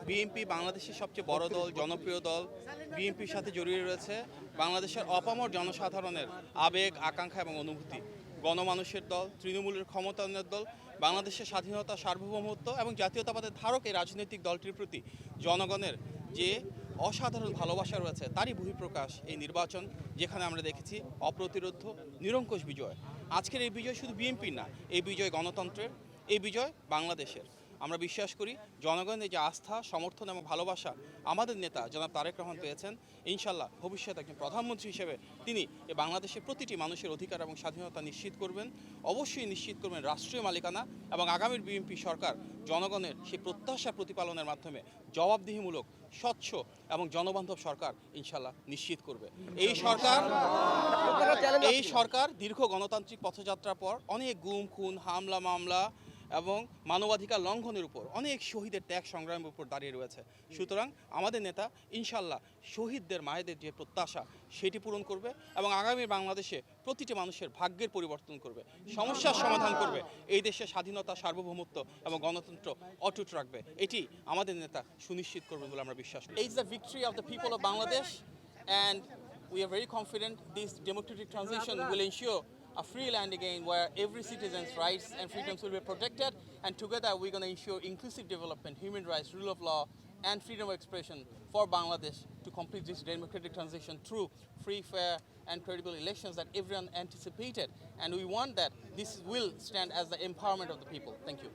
BNP বাংলাদেশের সবচেয়ে বড় দল, জনপ্রিয় দল। বিএনপির সাথে জড়িয়ে রয়েছে বাংলাদেশের অপামর জনসাধারণের আবেগ, আকাঙ্ক্ষা এবং অনুভূতি। গণমানুষের দল, তৃণমূলের ক্ষমতায়নের দল, বাংলাদেশের স্বাধীনতা, সার্বভৌমত্ব এবং জাতীয়তাবাদের ধারক এই রাজনৈতিক দলটির প্রতি জনগণের যে অসাধারণ ভালোবাসা রয়েছে তারই বহিঃপ্রকাশ এই নির্বাচন, যেখানে আমরা দেখেছি অপ্রতিরোধ্য নিরঙ্কুশ বিজয়। আজকের এই বিজয় শুধু বিএনপির না, এই বিজয় গণতন্ত্রের, এই বিজয় বাংলাদেশের। আমরা বিশ্বাস করি জনগণের যে আস্থা, সমর্থন এবং ভালোবাসা আমাদের নেতা জনাব তারেক রহমান পেয়েছেন, ইনশাল্লাহ ভবিষ্যতে একজন প্রধানমন্ত্রী হিসেবে তিনি এই বাংলাদেশের প্রতিটি মানুষের অধিকার এবং স্বাধীনতা নিশ্চিত করবেন। অবশ্যই নিশ্চিত করবেন রাষ্ট্রীয় মালিকানা, এবং আগামীর বিএনপি সরকার জনগণের সেই প্রত্যাশা প্রতিপালনের মাধ্যমে জবাবদিহিমূলক, স্বচ্ছ এবং জনবান্ধব সরকার ইনশাল্লাহ নিশ্চিত করবে। এই সরকার দীর্ঘ গণতান্ত্রিক পথযাত্রার পর অনেক গুম, খুন, হামলা, মামলা এবং মানবাধিকার লঙ্ঘনের উপর অনেক শহীদের ত্যাগ সংগ্রামের উপর দাঁড়িয়ে রয়েছে। সুতরাং আমাদের নেতা ইনশাল্লাহ শহীদদের মায়েদের যে প্রত্যাশা সেটি পূরণ করবে এবং আগামী বাংলাদেশে প্রতিটি মানুষের ভাগ্যের পরিবর্তন করবে, সমস্যার সমাধান করবে, এই দেশের স্বাধীনতা, সার্বভৌমত্ব এবং গণতন্ত্র অটুট রাখবে। এটি আমাদের নেতা সুনিশ্চিত করবে বলে আমরা বিশ্বাস করি। It's the victory of the people of Bangladesh, and we are very confident this democratic transition will ensure a free land again where every citizen's rights and freedoms will be protected, and together we're going to ensure inclusive development, human rights, rule of law and freedom of expression for Bangladesh to complete this democratic transition through free, fair and credible elections that everyone anticipated, and we want that this will stand as the empowerment of the people. Thank you.